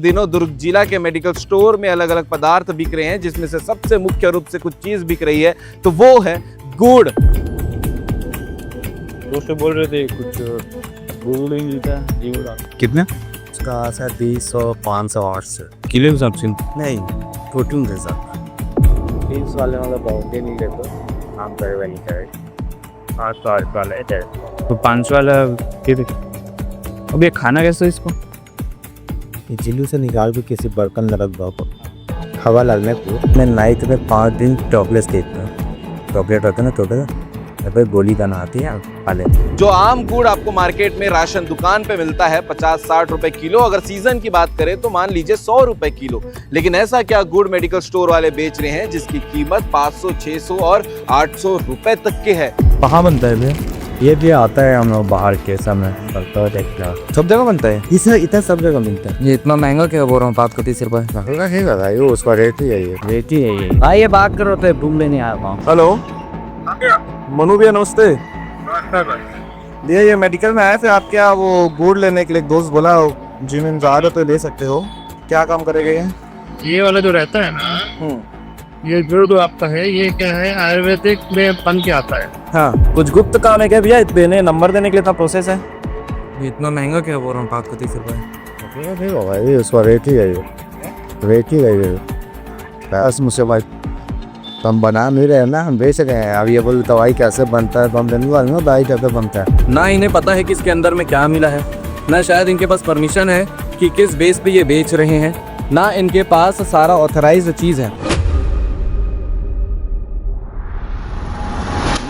दिनों दुर्ग जिला के मेडिकल स्टोर में अलग अलग पदार्थ बिक रहे हैं, जिसमें से सबसे मुख्य रूप से कुछ चीज बिक रही है, तो वो है गुड़। दोस्त बोल रहे थे कुछ गुड़ नहीं मिलता ये बोला। कितने उसका सर 200, 500, 800 किलो के हिसाब से? नहीं, प्रोटीन के साथ 30 वाले मतलब बहुत नहीं लेते हम करे वही करे 800 वाला है तो 500 वाला फिर अब ये खाना कैसे इसको ये जिलू से निकाल के किसी बर्तन में रख दो, हवा लगने को। मैं नाइट में 5 दिन टॉपलेस देता हूँ। टॉपलेट रहता है ना छोटा सा, फिर गोली दाना आती है खा लेते। जो आम गुड़ आपको मार्केट में राशन दुकान पे मिलता है 50-60 रुपए किलो, अगर सीजन की बात करें तो मान लीजिए 100 रुपए किलो। लेकिन ऐसा क्या गुड़ मेडिकल स्टोर वाले बेच रहे हैं जिसकी कीमत 500, 600 और 800 रुपए तक के है। कहाँ बनता है भैया? ये भी आता है हम लोग बाहर के समय सब जगह बनता है इसे, इतना सब जगह मिलता है। ये इतना महंगा क्या बोल रहा हूँ? बात को 30 रुपए उसका रेट ही है, ये रेट ही है ये। हाँ ये बात करो तो रूम लेने आया हूँ। हेलो मनु भैया नमस्ते भैया, ये मेडिकल में आए थे आप क्या वो गुड़ लेने के लिए? दोस्त बोला जिम में जा रहे तो ले सकते हो, क्या काम करेगा ये वाला जो रहता है ना ये गुड़ जो आपका है ये क्या है आयुर्वेदिक में बन के आता है। हाँ, कुछ गुप्त काम है क्या भैया? देने नंबर देने के लिए इतना प्रोसेस है? ये इतना महंगा क्या बोल रहा हूँ? बात को 30 रुपए ये उसका रेट ही है, ये रेट ही है ये। बस मुझसे भाई हम बना नहीं रहे ना, हम बेच रहे हैं। अब ये बोले दवाई कैसे बनता है तो हम देने वाले ना, दवाई कैसे बनता है। ना इन्हें पता है कि इसके अंदर में क्या मिला है, ना शायद इनके पास परमिशन है कि किस बेस पे ये बेच रहे हैं, ना इनके पास सारा ऑथराइज्ड चीज है।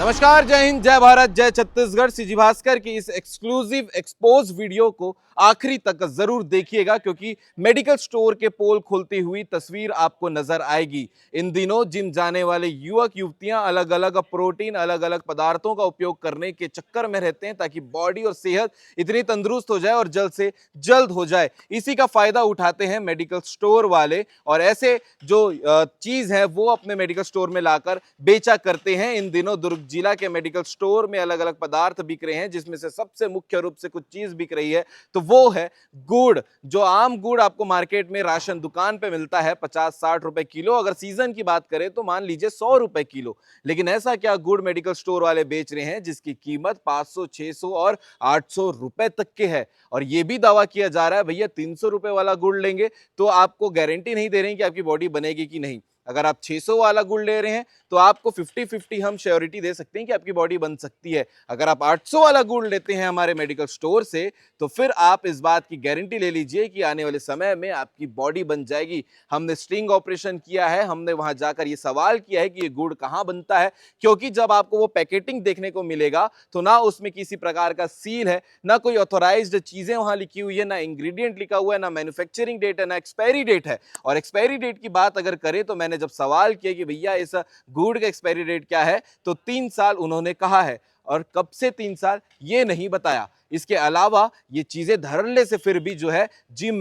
नमस्कार, जय हिंद, जय भारत, जय छत्तीसगढ़। सीजी भास्कर की इस एक्सक्लूसिव एक्सपोज वीडियो को आखिरी तक जरूर देखिएगा, क्योंकि मेडिकल स्टोर के पोल खुलती हुई तस्वीर आपको नजर आएगी। इन दिनों जिम जाने वाले युवक युवतियां अलग अलग प्रोटीन, अलग अलग पदार्थों का उपयोग करने के चक्कर में रहते हैं ताकि बॉडी और सेहत इतनी तंदुरुस्त हो जाए और जल्द से जल्द हो जाए। इसी का फायदा उठाते हैं मेडिकल स्टोर वाले, और ऐसे जो चीज है वो अपने मेडिकल स्टोर में लाकर बेचा करते हैं। इन दिनों दुर्ग जिला के मेडिकल स्टोर में अलग अलग पदार्थ बिक रहे हैं, जिसमें से सबसे मुख्य रूप से कुछ चीज बिक रही है, तो वो है गुड़। जो आम गुड़ आपको मार्केट में राशन दुकान पे मिलता है 50-60 रुपए किलो, अगर सीजन की बात करें तो मान लीजिए 100 रुपए किलो। लेकिन ऐसा क्या गुड़ मेडिकल स्टोर वाले बेच रहे हैं जिसकी कीमत 500, 600 और 800 रुपए तक के है। और यह भी दावा किया जा रहा है भैया 300 रुपए वाला गुड़ लेंगे तो आपको गारंटी नहीं दे रहे हैं कि आपकी बॉडी बनेगी कि नहीं। अगर आप 600 वाला गुड़ ले रहे हैं तो आपको 50-50 हम श्योरिटी दे सकते हैं कि आपकी बॉडी बन सकती है। अगर आप 800 वाला गुड़ लेते हैं हमारे मेडिकल स्टोर से तो फिर आप इस बात की गारंटी ले लीजिए कि आने वाले समय में आपकी बॉडी बन जाएगी। हमने स्टिंग ऑपरेशन किया है, हमने वहां जाकर ये सवाल किया है कि ये गुड़ कहां बनता है, क्योंकि जब आपको वो पैकेटिंग देखने को मिलेगा तो ना उसमें किसी प्रकार का सील है, ना कोई ऑथोराइज्ड चीजें वहां लिखी हुई है, ना इंग्रेडिएंट लिखा हुआ है, ना मैन्युफैक्चरिंग डेट है, ना एक्सपायरी डेट है। और एक्सपायरी डेट की बात अगर करें तो मैंने जब सवाल किया कि भैया इस गुड़ का एक्सपायरी डेट क्या है तो 3 साल उन्होंने कहा है, और कब से 3 साल ये नहीं बताया। इसके अलावा ये चीजें धड़ल्ले से फिर भी जो है जिम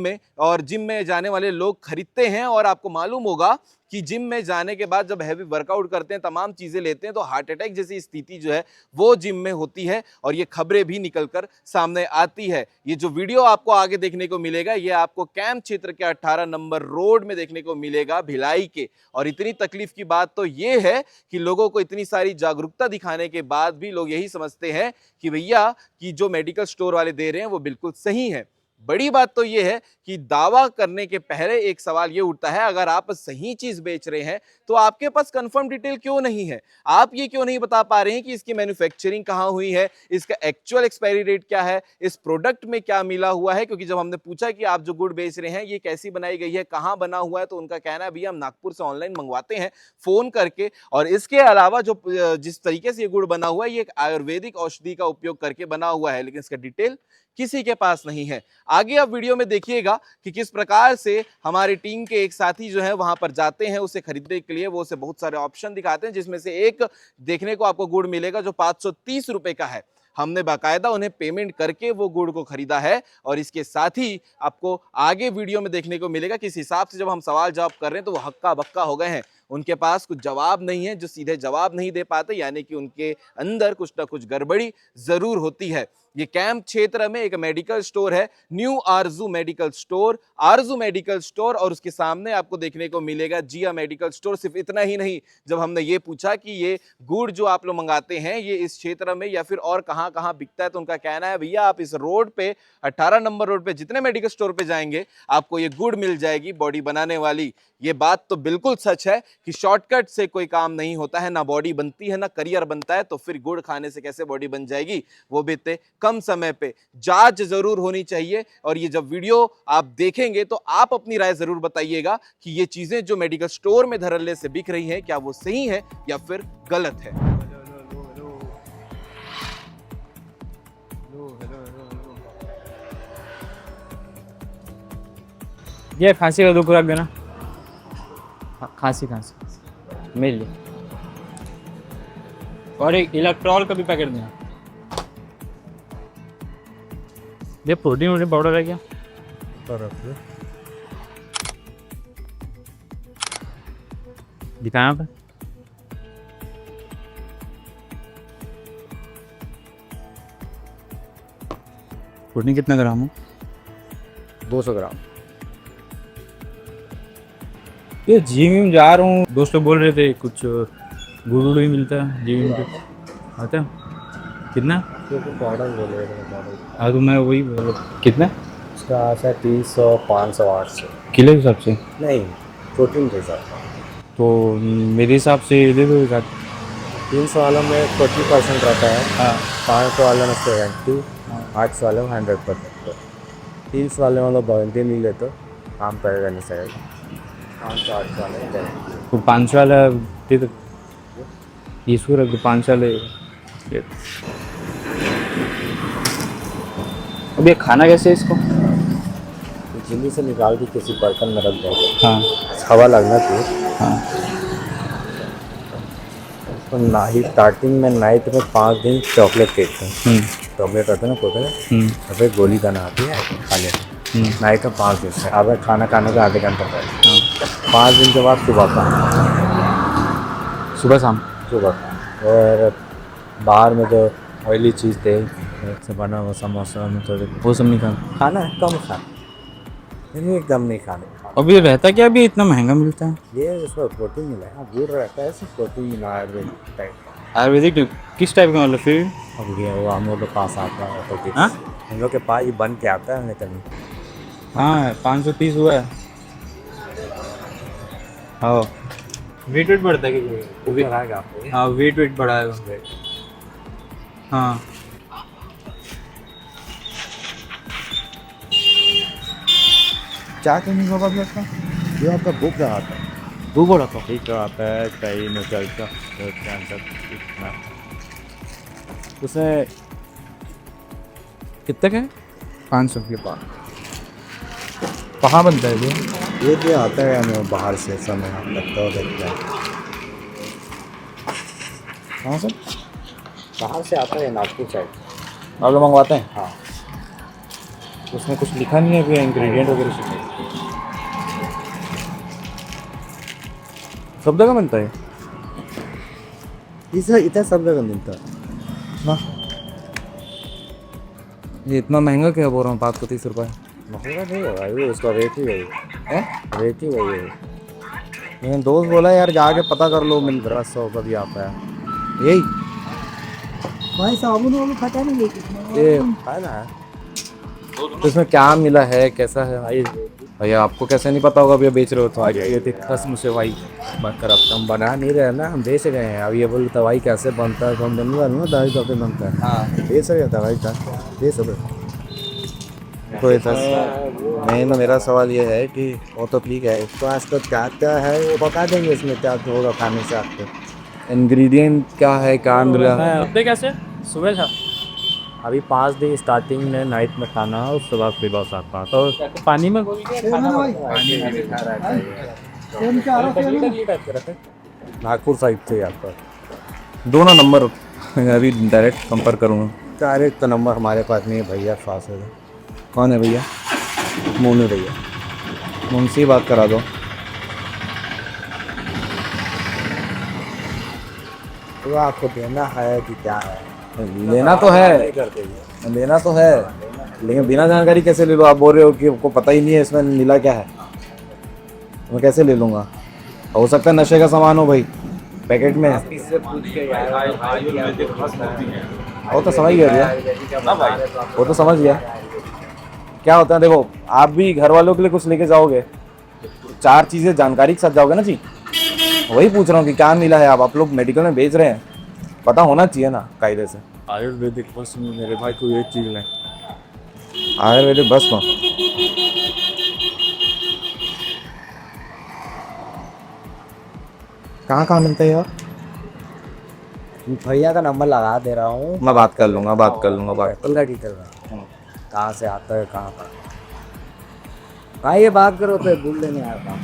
में जाने वाले लोग खरीदते हैं, और आपको मालूम होगा कि जिम में जाने के बाद जब हैवी वर्कआउट करते हैं, तमाम चीजें लेते हैं, तो हार्ट अटैक जैसी स्थिति जो है वो जिम में होती है, और ये खबरें भी निकलकर सामने आती है। ये जो वीडियो आपको आगे देखने को मिलेगा ये आपको कैंप क्षेत्र के 18 नंबर रोड में देखने को मिलेगा, भिलाई के। और इतनी तकलीफ की बात तो ये है कि लोगों को इतनी सारी जागरूकता दिखाने के बाद भी लोग यही समझते हैं कि भैया कि जो मेडिकल स्टोर वाले दे रहे हैं वो बिल्कुल सही है। बड़ी बात तो यह है कि दावा करने के पहले एक सवाल यह उठता है, अगर आप सही चीज बेच रहे हैं तो आपके पास कंफर्म डिटेल क्यों नहीं है? आप ये क्यों नहीं बता पा रहे हैं कि इसकी मैन्युफैक्चरिंग कहां हुई है, इसका एक्चुअल एक्सपायरी डेट क्या है, इस प्रोडक्ट में क्या मिला हुआ है? क्योंकि जब हमने पूछा कि आप जो गुड़ बेच रहे हैं ये कैसी बनाई गई है, कहां बना हुआ है, तो उनका कहना है भैया हम नागपुर से ऑनलाइन मंगवाते हैं फोन करके, और इसके अलावा जो जिस तरीके से ये गुड़ बना हुआ है ये एक आयुर्वेदिक औषधि का उपयोग करके बना हुआ है, लेकिन इसका डिटेल किसी के पास नहीं है। आगे आप वीडियो में देखिएगा कि किस प्रकार से हमारी टीम के एक साथी जो है वहां पर जाते हैं उसे खरीदने के लिए, वो उसे बहुत सारे ऑप्शन दिखाते हैं, जिसमें से एक देखने को आपको गुड़ मिलेगा जो 530 रुपए का है। हमने बाकायदा उन्हें पेमेंट करके वो गुड़ को खरीदा है, और इसके साथ ही आपको आगे वीडियो में देखने को मिलेगा किस हिसाब से जब हम सवाल जवाब कर रहे हैं तो वो हक्का बक्का हो गए हैं। उनके पास कुछ जवाब नहीं है, जो सीधे जवाब नहीं दे पाते, यानी कि उनके अंदर कुछ ना कुछ गड़बड़ी जरूर होती है। ये कैंप क्षेत्र में एक मेडिकल स्टोर है, न्यू आरजू मेडिकल स्टोर, आरजू मेडिकल स्टोर, और उसके सामने आपको देखने को मिलेगा जिया मेडिकल स्टोर। सिर्फ इतना ही नहीं, जब हमने ये पूछा कि ये गुड़ जो आप लोग मंगाते हैं ये इस क्षेत्र में या फिर और कहां कहां बिकता है, तो उनका कहना है भैया आप इस रोड पे 18 नंबर रोड पे जितने मेडिकल स्टोर पे जाएंगे आपको ये गुड़ मिल जाएगी बॉडी बनाने वाली। ये बात तो बिल्कुल सच है कि शॉर्टकट से कोई काम नहीं होता है, ना बॉडी बनती है ना करियर बनता है, तो फिर गुड़ खाने से कैसे बॉडी बन जाएगी, वो भी इतने कम समय पे। जांच जरूर होनी चाहिए, और ये जब वीडियो आप देखेंगे तो आप अपनी राय जरूर बताइएगा कि ये चीजें जो मेडिकल स्टोर में धड़ल्ले से बिक रही हैं क्या वो सही है या फिर गलत है। ये खांसी का 2 खुराक देना। खांसी मिल ली। और एक इलेक्ट्रॉल का भी पैकेट देना। ये प्रोटीन पाउडर है क्या? दिखाया पे। प्रोटीन कितना ग्राम है? 200 ग्राम। ये जिम जा रहा हूँ, दोस्त लोग बोल रहे थे कुछ गुड़ भी मिलता है जिम पे, आता है कितना? पाउडर बोल रहे थे। हाँ तो मैं वही बोल, कितना उसका ऐसा 300, 500, 800 किलो के हिसाब से? नहीं, प्रोटीन के हिसाब। तो मेरे हिसाब से दे दो एक आध। 300 वालों में 40% रहता है, हाँ 500 वालों में 70, 800 वालों में 100%। 300 वाले मतलब वारंटी नहीं लेते, काम करेगा नहीं सही। 500, 800 वाले में गारंटी। तो 500 वाला दे दो, 30 को रख दो, 500 वाले दे दो। अब ये खाना कैसे है इसको? चिल्ली से निकाल के किसी बर्तन में रख दो, हाँ हवा लगना चाहिए। हाँ तो नाइट स्टार्टिंग में नाइट में 5 दिन चॉकलेट देते हैं। चॉकलेट रहता है ना पोते तो फिर गोली दाना आती है, खा लेते हैं। नाइट में 5 दिन से अब खाना खाने का आधे घंटा पहले। 5 दिन के बाद सुबह का, सुबह शाम। सुबह का। और बाहर में जो ऑयली चीज़ तेल से बना हुआ समोसा में तो वो सब नहीं खाना। खाना है, कम खाना, नहीं एकदम नहीं खाने। अब ये रहता क्या, अभी इतना महंगा मिलता है? ये इसमें प्रोटीन मिला है, गुड़ रहता है, सिर्फ प्रोटीन आयुर्वेदिक टाइप। आयुर्वेदिक किस टाइप का मतलब? फिर अब ये वो हम लोग के पास आता है तो हाँ हम लोग के पास ये बन के आता है निकलने। हाँ 530 हुआ है। हाँ वेट बढ़ता है क्या? आपको हाँ वेट बढ़ाएगा। हाँ क्या करने का बाद लगता? ये आपका बुक रहा था। वो बोला था ठीक आता है, कहीं में चलता उसमें कितने का है? 500 के पास। कहाँ बनता है ये? ये आता है हमें बाहर से समय लगता है देखता है। कहाँ से? बाहर से आता है, नागपुर साइड। आप लोग मंगवाते हैं? हाँ। उसमें कुछ लिखा नहीं है कि इंग्रेडिएंट वगैरह से? सब जगह बनता है इतना सब जगह मिलता है ना? ये इतना महंगा क्या बोल रहा हूँ? 530 रुपये महंगा नहीं होगा, ये उसका रेट ही वही है, रेट ही वही है। मैंने दोस्त बोला यार जाके पता कर लो, मिल रहा 100 का भी आता है यही। भाई साबुन वाबुन खटा नहीं लेके ये है ना, तो इसमें क्या मिला है, कैसा है भाई? भैया आपको कैसे नहीं पता होगा, भैया बेच रहे हो तो आ जाइए कसम से भाई बात कर। अब हम बना नहीं रहे ना, हम बेच गए हैं। अब ये बोल दवाई कैसे बनता है तो हम बनवा लूँ, दवाई कैसे बनता है। हाँ बेच रहे दवाई का, बेच रहे। तो मेन मेरा सवाल ये है कि वो तो ठीक है, इसको आज तक क्या क्या है वो बता देंगे, इसमें क्या होगा खाने से आपको। इंग्रेडिएंट क्या है, क्या मिला है? कैसे सुबह था अभी 5 दिन स्टार्टिंग में नाइट में खाना है, उसके बाद फिर बस आता है। तो पानी में नागपुर साइड से आपका दोनों नंबर अभी डायरेक्ट संपर्क करूँगा। डायरेक्ट तो नंबर हमारे पास नहीं है भैया, पास है। कौन है भैया? मोनू भैया, उनसे ही बात करा दो। तो आपको देना है कि क्या है? लेना तो है, लेना तो है, लेकिन बिना जानकारी कैसे ले लो? आप बोल रहे हो कि आपको पता ही नहीं है इसमें मिला क्या है, मैं कैसे ले लूँगा? हो सकता है नशे का सामान हो भाई पैकेट में। वो तो समझ गया भैया, वो तो समझ गया। क्या होता है देखो, आप भी घर वालों के लिए कुछ लेके जाओगे, 4 चीज़ें जानकारी के साथ जाओगे ना जी। वही पूछ रहा हूँ कि क्या मिला है। आप लोग मेडिकल में बेच रहे हैं, पता होना चाहिए ना कायदे से। आयुर्वेदिक बस में मेरे भाई को ये चीज़ लें। आयुर्वेदिक बस में कहाँ कहाँ मिलता है यार? भैया का नंबर लगा दे रहा हूँ। मैं बात कर लूँगा, बात कर लूँगा, बात। कल का डिटेल कहाँ से आता है, कहाँ पर भाई ये बात करो तो भूल लेने आया था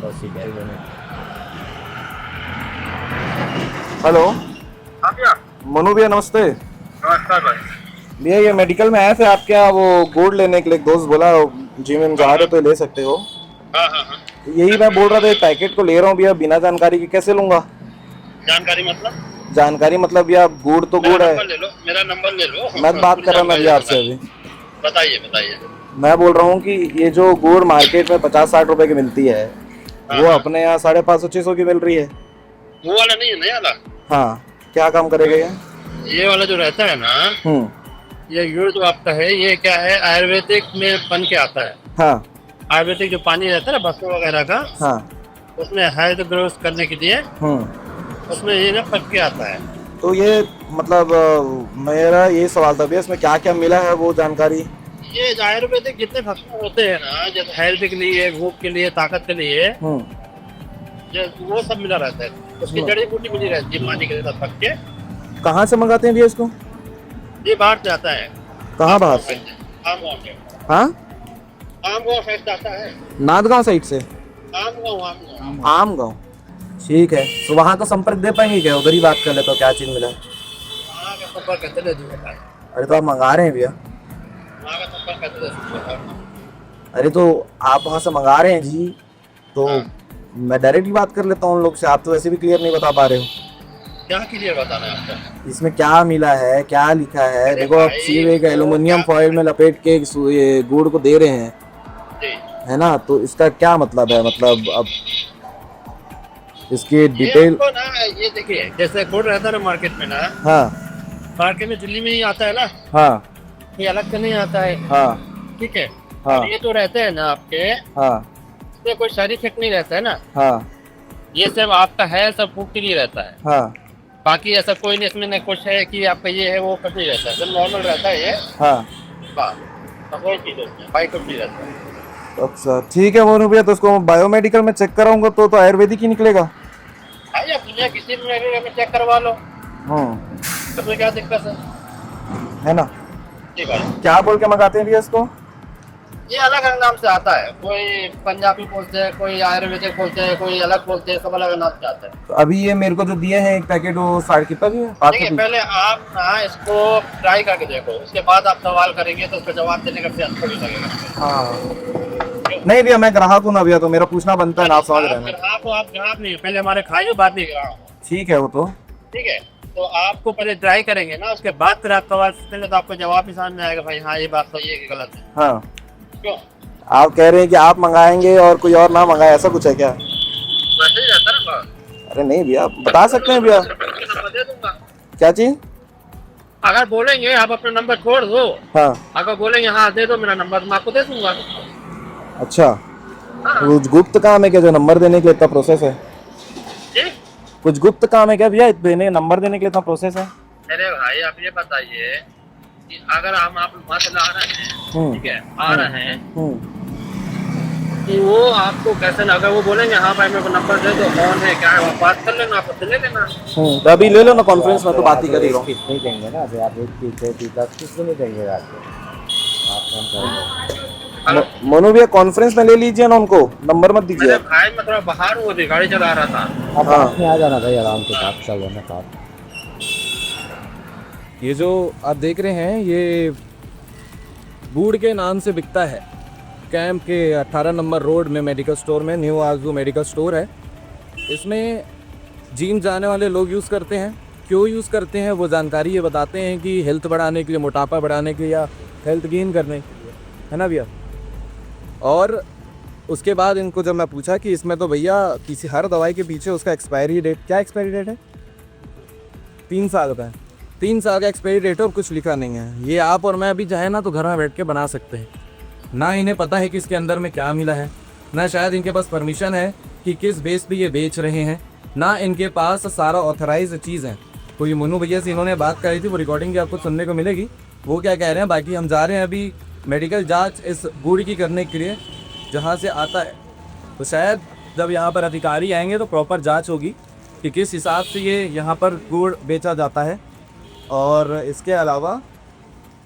बस ठीक है। हेलो मनु भैया, नमस्ते। नमस्कार भाई। भैया ये मेडिकल में आए थे आपके यहाँ, वो गुड़ लेने के लिए। एक दोस्त बोला जिम में जा रहे हो तो ले सकते हो। हाँ हाँ हाँ। यही मैं बोल रहा था, एक पैकेट को ले रहा हूँ भैया, बिना जानकारी के कैसे लूँगा? जानकारी मतलब? जानकारी मतलब भैया गुड़ तो गुड़ है। ले लो, मेरा नंबर ले लो। मैं बात कर रहा हूँ मैं आपसे अभी। बताइए बताइए। मैं बोल रहा हूँ कि ये जो गुड़ मार्केट में 50-60 रुपए की मिलती है, वो अपने यहाँ 550-600 की मिल रही है। वो वाला नहीं है, नया वाला। हाँ, क्या काम करेगा ये वाला जो रहता है ना, ये गुड़ जो आपका है, ये क्या है, आयुर्वेदिक में बन के आता है। हाँ आयुर्वेदिक जो पानी रहता है ना बसों वगैरह का, हाँ, उसमें हेल्थ ग्रोथ करने के लिए उसमें ये ना पक के आता है। तो ये मतलब मेरा ये सवाल था भैया, इसमें क्या क्या मिला है वो जानकारी? ये आयुर्वेदिक जितने भस्म होते हैं ना, जैसे हेल्थ के लिए, भूख के लिए, ताकत के लिए, वो सब मिला रहता है। उसकी जड़ी बूटी मिली रहती है पानी के साथ पक के। कहाँ से मंगाते हैं भैया इसको? ये बाहर से आता है। कहाँ बाहर से? आम गाँव से। हाँ, आम गाँव साइड से आता है। नादगांव साइड से? आम गाँव। आम गाँव, ठीक है। तो वहाँ का संपर्क दे पाएंगे क्या? उधर ही बात कर ले तो क्या चीज़ मिला है? वहाँ का संपर्क करते रहे दूसरे। अरे तो आप मंगा रहे हैं भैया? वहाँ का संपर्क करते रहे। अरे तो आप वहाँ से मंगा रहे हैं जी, तो मैं डायरेक्टली बात कर लेता हूँ उन लोग से। आप तो वैसे भी क्लियर नहीं बता पा रहे हो। क्या क्लियर बताना है आपको? इसमें क्या मिला है, क्या लिखा है? देखो आप सिर्फ एक एल्युमिनियम फॉइल में लपेट के ये गुड़ को दे रहे हैं, है ना? तो इसका क्या मतलब है? मतलब अब इसकी डिटेल ना, ये देखिए, जैसे गुड़ रहता है ना मार्केट में ना, हाँ मार्केट में दिल्ली में ही आता है ना, हाँ ये अलग से नहीं आता है। हाँ ठीक है। हाँ ये तो रहते हैं ना आपके, हाँ इसमें कोई साइड इफेक्ट नहीं रहता है ना। हाँ ये सब आपका है, सब भूख के लिए रहता है। हाँ बाकी ऐसा कोई नहीं, इसमें न कुछ है कि आपका ये है वो कुछ नहीं रहता है, सब नॉर्मल रहता है ये। हाँ। बस कोई चीज उसमें बाई कुछ नहीं रहता है। अच्छा ठीक है मोनू भैया, तो इसको बायोमेडिकल में चेक कराऊंगा तो आयुर्वेदिक ही निकलेगा? भाई आप दुनिया किसी में चेक करवा लो, उसमें क्या दिक्कत है ना? जी भाई। क्या बोल के मंगाते हैं भैया इसको? ये अलग अलग नाम से आता है, कोई पंजाबी बोलते हैं, कोई आयुर्वेदिक बोलते हैं, कोई अलग बोलते हैं, सब अलग अलग नाम से आता है। तो अभी ये मेरे को जो दिए हैं एक पैकेट, वो 60 कितना भी है? देखिए पहले आप ना इसको ट्राई करके देखो, उसके बाद आप सवाल करेंगे तो उसका जवाब देने का प्रयास थोड़ी लगेगा। हाँ नहीं भैया, मैं ग्राहक हूँ ना भैया, तो मेरा पूछना बनता है ना, आप समझ रहे हैं? आप ग्राहक नहीं, पहले हमारे खाइए बाद नहीं ग्राहक। ठीक है वो तो। ठीक है, तो आपको पहले ट्राई करेंगे ना, उसके बाद फिर आप सवाल पूछेंगे तो आपको जवाब भी सामने आएगा, भाई हाँ ये बात सही है कि गलत है। हाँ, क्यों? आप कह रहे हैं कि आप मंगाएंगे और कोई और ना मंगाए, ऐसा कुछ है क्या? वैसे ही रहता है ना बात। अरे नहीं भैया, बता सकते हैं भैया? नंबर दे दूंगा। क्या चीज? अगर बोलेंगे आप अपना नंबर छोड़ दो, हाँ। अगर बोलेंगे हाँ दे दो मेरा नंबर, तो मैं आपको दे दूंगा। अच्छा, कुछ गुप्त काम है क्या जो नंबर देने के लिए इतना प्रोसेस है? जी? कुछ गुप्त काम है क्या भैया, देने नंबर देने के लिए इतना प्रोसेस है? अरे भाई आप ये बताइए कि अगर हम आप वहाँ से ला रहे हैं, ठीक है, आ रहे हैं, कि वो आपको कैसे, अगर वो बोलेंगे हाँ भाई मेरे को नंबर दे दो, कौन है क्या है, बात कर लेना, आपको ले लेना। तो अभी ले लो ना कॉन्फ्रेंस में, तो बात ही कर ही रहा हूँ। नहीं देंगे ना अभी आप, किसको नहीं देंगे रात को, आप फोन करेंगे। मोनू भैया कॉन्फ्रेंस में ले लीजिए ना उनको, नंबर मत दीजिए। अरे भाई मैं थोड़ा बाहर हूँ, अभी गाड़ी चला रहा था। आप पास में आ जाना भाई, आराम से बात कर लेना साथ। ये जो आप देख रहे हैं ये बूढ़ के नाम से बिकता है। कैंप के 18 नंबर रोड में मेडिकल स्टोर में, न्यू आरजू मेडिकल स्टोर है। इसमें जिम जाने वाले लोग यूज़ करते हैं। क्यों यूज़ करते हैं वो जानकारी ये बताते हैं कि हेल्थ बढ़ाने के लिए, मोटापा बढ़ाने के लिए या हेल्थ गेन करने के लिए, है ना भैया। और उसके बाद इनको जब मैं पूछा कि इसमें तो भैया किसी हर दवाई के पीछे उसका एक्सपायरी डेट, क्या एक्सपायरी डेट है, 3 साल का है, 3 साल का एक्सपायरी डेट है और कुछ लिखा नहीं है। ये आप और मैं अभी चाहे ना तो घर में बैठ के बना सकते हैं। ना इन्हें पता है कि इसके अंदर में क्या मिला है, ना शायद इनके पास परमिशन है कि किस बेस पे ये बेच रहे हैं, ना इनके पास सारा ऑथराइज चीज़ है। कोई मनु भैया से इन्होंने बात करी थी, वो रिकॉर्डिंग की आपको सुनने को मिलेगी, वो क्या कह रहे हैं। बाकी हम जा रहे हैं अभी मेडिकल जांच इस गुड़ की करने के लिए जहाँ से आता है। तो शायद जब यहाँ पर अधिकारी आएंगे तो प्रॉपर जांच होगी कि किस हिसाब से ये यहाँ पर गुड़ बेचा जाता है। और इसके अलावा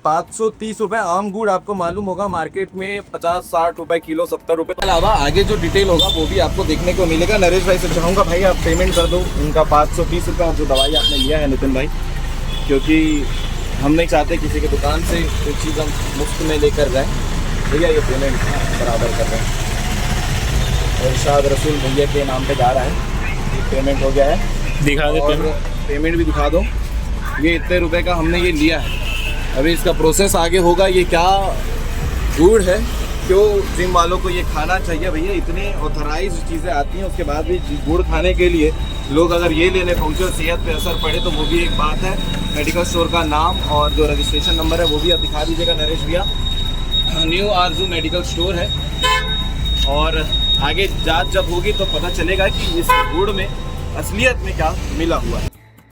530 रुपये आम गुड़ आपको मालूम होगा मार्केट में 50-60 रुपये किलो, 70 रुपये के अलावा आगे जो डिटेल होगा वो भी आपको देखने को मिलेगा। नरेश भाई से चाहूँगा भाई आप पेमेंट कर दो इनका 530 रुपये जो दवाई आपने लिया है नितिन भाई, क्योंकि हम नहीं चाहते किसी की दुकान से कोई चीज़ हम मुफ्त में लेकर जाएँ। भैया ये पेमेंट बराबर कर रहे हैं और इरशाद रसूल भैया के नाम पे जा रहा है, ये पेमेंट हो गया है, दिखा दे पेमेंट भी दिखा दो। ये इतने रुपए का हमने ये लिया है, अभी इसका प्रोसेस आगे होगा। ये क्या गुड़ है, क्यों जिम वालों को ये खाना चाहिए भैया, इतनी ऑथराइज चीज़ें आती हैं, उसके बाद भी गुड़ खाने के लिए लोग अगर ये लेने पहुँचे और सेहत पे असर पड़े तो वो भी एक बात है। मेडिकल स्टोर का नाम और जो रजिस्ट्रेशन नंबर है वो भी आप दिखा दीजिएगा नरेश भैया। न्यू आरजू मेडिकल स्टोर है और आगे जांच जब होगी तो पता चलेगा कि इस गुड़ में असलियत में क्या मिला हुआ है।